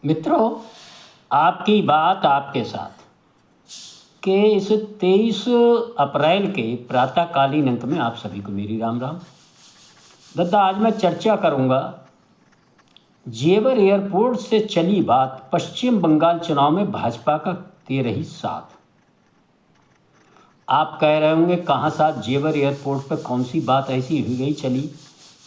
मित्रों, आपकी बात आपके साथ के इस 23 अप्रैल के प्रातःकालीन अंक में आप सभी को मेरी राम राम। दद्दा, आज मैं चर्चा करूंगा जेवर एयरपोर्ट से चली बात पश्चिम बंगाल चुनाव में भाजपा का दे रही साथ। आप कह रहे होंगे कहाँ साथ? जेवर एयरपोर्ट पर कौन सी बात ऐसी हुई गई चली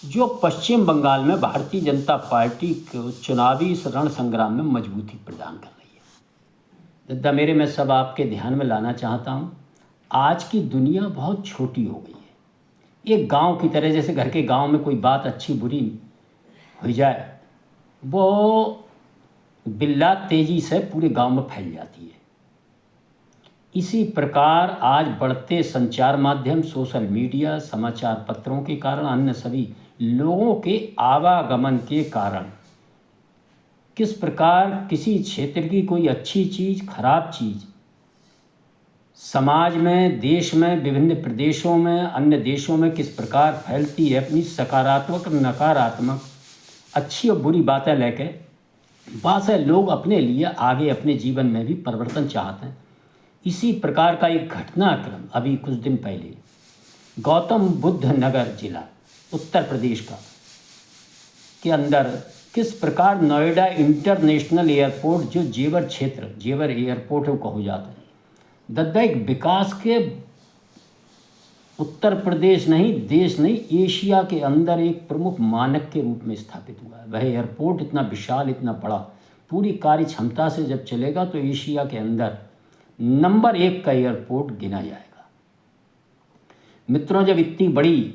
जो पश्चिम बंगाल में भारतीय जनता पार्टी को चुनावी इस रण संग्राम में मजबूती प्रदान कर रही है। दद्दा मेरे, मैं सब आपके ध्यान में लाना चाहता हूँ, आज की दुनिया बहुत छोटी हो गई है। एक गांव की तरह, जैसे घर के गांव में कोई बात अच्छी बुरी हो जाए, वो बिल्ला तेजी से पूरे गांव में फैल जाती है। इसी प्रकार आज बढ़ते संचार माध्यम, सोशल मीडिया, समाचार पत्रों के कारण, अन्य सभी लोगों के आवागमन के कारण किस प्रकार किसी क्षेत्र की कोई अच्छी चीज़, खराब चीज़ समाज में, देश में, विभिन्न प्रदेशों में, अन्य देशों में किस प्रकार फैलती है। अपनी सकारात्मक, नकारात्मक, अच्छी और बुरी बातें लेके वहाँ से लोग अपने लिए आगे अपने जीवन में भी परिवर्तन चाहते हैं। इसी प्रकार का एक घटनाक्रम अभी कुछ दिन पहले गौतम बुद्ध नगर जिला उत्तर प्रदेश का के अंदर किस प्रकार नोएडा इंटरनेशनल एयरपोर्ट, जो जेवर क्षेत्र, जेवर एयरपोर्ट को कहा जाता है, दद्दा एक विकास के उत्तर प्रदेश नहीं, देश नहीं, एशिया के अंदर एक प्रमुख मानक के रूप में स्थापित हुआ है। वह एयरपोर्ट इतना विशाल, इतना बड़ा, पूरी कार्य क्षमता से जब चलेगा तो एशिया के अंदर नंबर 1 का एयरपोर्ट गिना जाएगा। मित्रों, जब इतनी बड़ी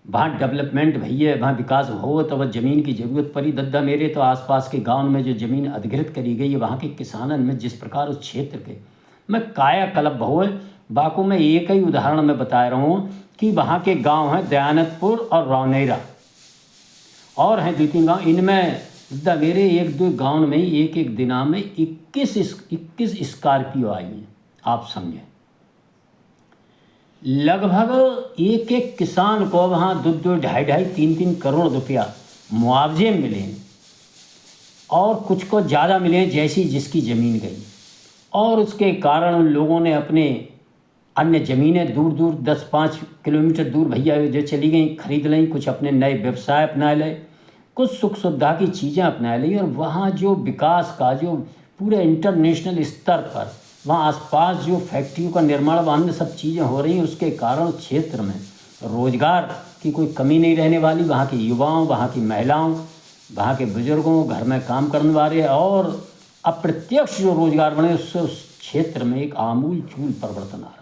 वहाँ डेवलपमेंट भई है, वहाँ विकास हो, तो वह ज़मीन की ज़रूरत पड़ी। दद्दा मेरे, तो आसपास के गांव में जो ज़मीन अधिग्रहित करी गई है, वहाँ के किसानन में जिस प्रकार उस क्षेत्र के मैं कायाकल्प हुए, बाकू में एक ही उदाहरण में बता रहा हूँ कि वहाँ के गांव हैं दयानतपुर और रौनेरा, और हैं 2-3 गाँव। इनमें दद्दा मेरे 1-2 गाँव में ही एक दिना में 21 स्कॉर्पियो आई हैं। आप समझें, लगभग एक किसान को वहाँ 2-2, 2.5, 3-3 करोड़ रुपया मुआवजे मिले, और कुछ को ज़्यादा मिले जैसी जिसकी ज़मीन गई। और उसके कारण उन लोगों ने अपने अन्य ज़मीनें दूर दूर 10-5 किलोमीटर दूर भैया जो चली गई, खरीद लें, कुछ अपने नए व्यवसाय अपना लें, कुछ सुख सुविधा की चीज़ें अपना ली। और वहाँ जो विकास का जो पूरे इंटरनेशनल स्तर पर वहाँ आसपास जो फैक्ट्रियों का निर्माण, वहाँ अन्य सब चीज़ें हो रही हैं, उसके कारण क्षेत्र में रोज़गार की कोई कमी नहीं रहने वाली। वहाँ के युवाओं, वहाँ की महिलाओं, वहाँ के बुजुर्गों, घर में काम करने वाले और अप्रत्यक्ष जो रोज़गार बने, उससे उस क्षेत्र में एक आमूल चूल परिवर्तन आ रहा।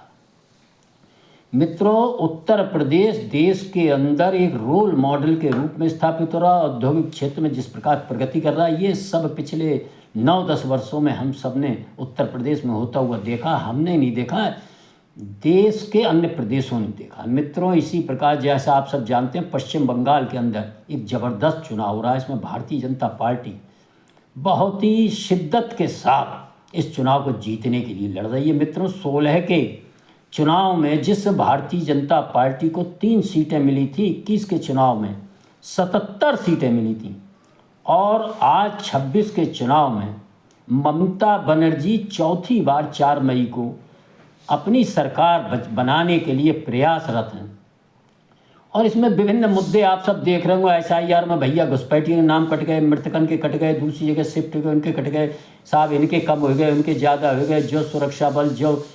मित्रों, उत्तर प्रदेश देश के अंदर एक रोल मॉडल के रूप में स्थापित हो रहा। औद्योगिक क्षेत्र में जिस प्रकार प्रगति कर रहा है, ये सब पिछले 9-10 वर्षों में हम सब ने उत्तर प्रदेश में होता हुआ देखा। हमने नहीं देखा, देश के अन्य प्रदेशों ने देखा। मित्रों, इसी प्रकार जैसा आप सब जानते हैं, पश्चिम बंगाल के अंदर एक ज़बरदस्त चुनाव हो रहा है। इसमें भारतीय जनता पार्टी बहुत ही शिद्दत के साथ इस चुनाव को जीतने के लिए लड़ रही है। मित्रों, 16 के चुनाव में जिस भारतीय जनता पार्टी को 3 सीटें मिली थी, 21 के चुनाव में 77 सीटें मिली थी, और आज 26 के चुनाव में ममता बनर्जी चौथी बार 4 मई को अपनी सरकार बनाने के लिए प्रयासरत हैं। और इसमें विभिन्न मुद्दे आप सब देख रहे होंगे। SIR में भैया घुसपैठियों के नाम कट गए, मृतकन के कट गए, दूसरी जगह शिफ्ट हो गए, उनके कट गए, साहब इनके कम हो गए, उनके ज़्यादा हो गए। जो सुरक्षा बल, जो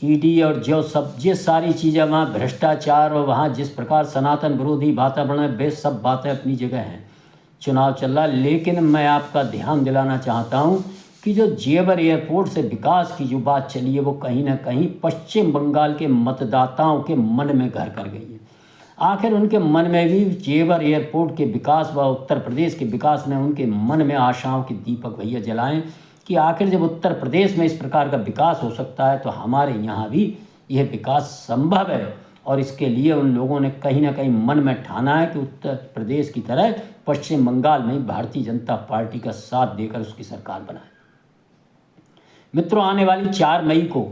ED और जो सब, ये सारी चीज़ें, वहाँ भ्रष्टाचार और वहाँ जिस प्रकार सनातन विरोधी वातावरण है, वे सब बातें अपनी जगह हैं। चुनाव चल रहा, लेकिन मैं आपका ध्यान दिलाना चाहता हूँ कि जो जेवर एयरपोर्ट से विकास की जो बात चली है, वो कहीं ना कहीं पश्चिम बंगाल के मतदाताओं के मन में घर कर गई है। आखिर उनके मन में भी जेवर एयरपोर्ट के विकास व उत्तर प्रदेश के विकास ने उनके मन में आशाओं के दीपक भैया जलाएं कि आखिर जब उत्तर प्रदेश में इस प्रकार का विकास हो सकता है, तो हमारे यहाँ भी यह विकास संभव है। और इसके लिए उन लोगों ने कहीं ना कहीं मन में ठाना है कि उत्तर प्रदेश की तरह पश्चिम बंगाल में भारतीय जनता पार्टी का साथ देकर उसकी सरकार बनाए। मित्रों, आने वाली 4 मई को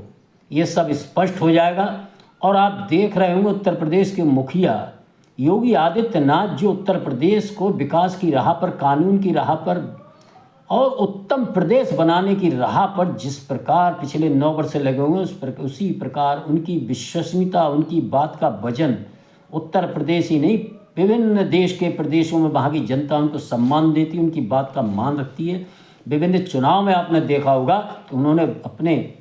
ये सब स्पष्ट हो जाएगा। और आप देख रहे होंगे उत्तर प्रदेश के मुखिया योगी आदित्यनाथ, जो उत्तर प्रदेश को विकास की राह पर, कानून की राह पर और उत्तम प्रदेश बनाने की राह पर जिस प्रकार पिछले 9 वर्ष से लगे हुए उसी प्रकार उनकी विश्वसनीयता, उनकी बात का वजन उत्तर प्रदेश ही नहीं, विभिन्न देश के प्रदेशों में वहाँ की जनता उनको सम्मान देती है, उनकी बात का मान रखती है। विभिन्न चुनाव में आपने देखा होगा कि उन्होंने अपने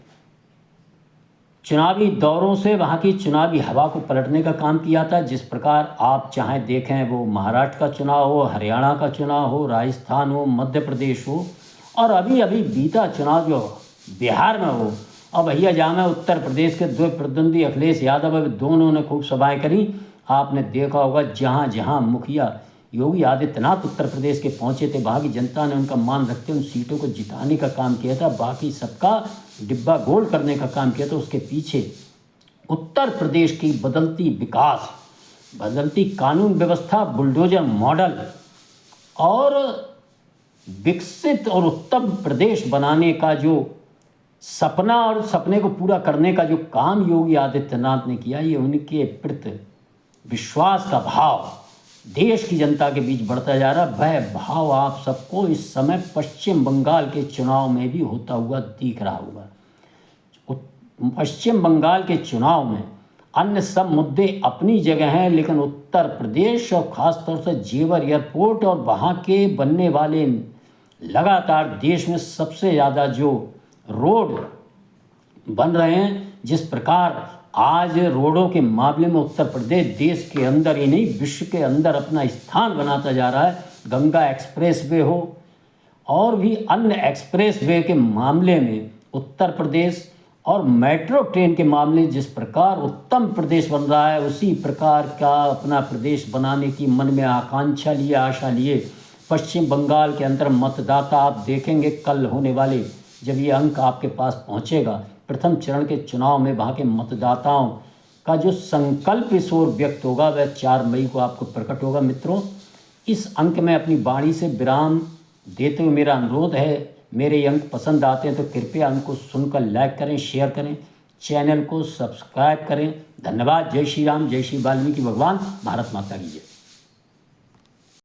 चुनावी दौरों से वहाँ की चुनावी हवा को पलटने का काम किया था। जिस प्रकार आप चाहे देखें, वो महाराष्ट्र का चुनाव हो, हरियाणा का चुनाव हो, राजस्थान हो, मध्य प्रदेश हो, और अभी अभी बीता चुनाव जो बिहार में हो, और भैया जहाँ में उत्तर प्रदेश के 2 प्रतिद्वंदी अखिलेश यादव, अभी दोनों ने खूब सभाएँ करी। आपने देखा होगा जहाँ जहाँ मुखिया योगी आदित्यनाथ उत्तर प्रदेश के पहुँचे थे, वहाँ की जनता ने उनका मान रखते उन सीटों को जिताने का काम किया था, बाकी सबका डिब्बा गोल करने का काम किया था। उसके पीछे उत्तर प्रदेश की बदलती विकास, बदलती कानून व्यवस्था, बुलडोजर मॉडल और विकसित और उत्तम प्रदेश बनाने का जो सपना और सपने को पूरा करने का जो काम योगी आदित्यनाथ ने किया, ये उनके प्रति विश्वास का भाव देश की जनता के बीच बढ़ता जा रहा। वह भाव आप सबको इस समय पश्चिम बंगाल के चुनाव में भी होता हुआ दिख रहा होगा। पश्चिम बंगाल के चुनाव में अन्य सब मुद्दे अपनी जगह हैं, लेकिन उत्तर प्रदेश और ख़ासतौर से जेवर एयरपोर्ट और वहाँ के बनने वाले लगातार देश में सबसे ज़्यादा जो रोड बन रहे हैं, जिस प्रकार आज रोडों के मामले में उत्तर प्रदेश देश के अंदर ही नहीं विश्व के अंदर अपना स्थान बनाता जा रहा है। गंगा एक्सप्रेसवे हो और भी अन्य एक्सप्रेसवे के मामले में उत्तर प्रदेश, और मेट्रो ट्रेन के मामले जिस प्रकार उत्तम प्रदेश बन रहा है, उसी प्रकार का अपना प्रदेश बनाने की मन में आकांक्षा लिए, आशा लिए पश्चिम बंगाल के अंदर मतदाता आप देखेंगे कल होने वाले जब ये अंक आपके पास पहुंचेगा प्रथम चरण के चुनाव में, वहाँ के मतदाताओं का जो संकल्प इस ओर व्यक्त होगा वह 4 मई को आपको प्रकट होगा। मित्रों, इस अंक में अपनी वाणी से विराम देते हुए मेरा अनुरोध है, मेरे अंक पसंद आते हैं तो कृपया अंक को सुनकर लाइक करें, शेयर करें, चैनल को सब्सक्राइब करें। धन्यवाद। जय श्री राम, जय श्री वाल्मीकि भगवान, भारत माता की जय।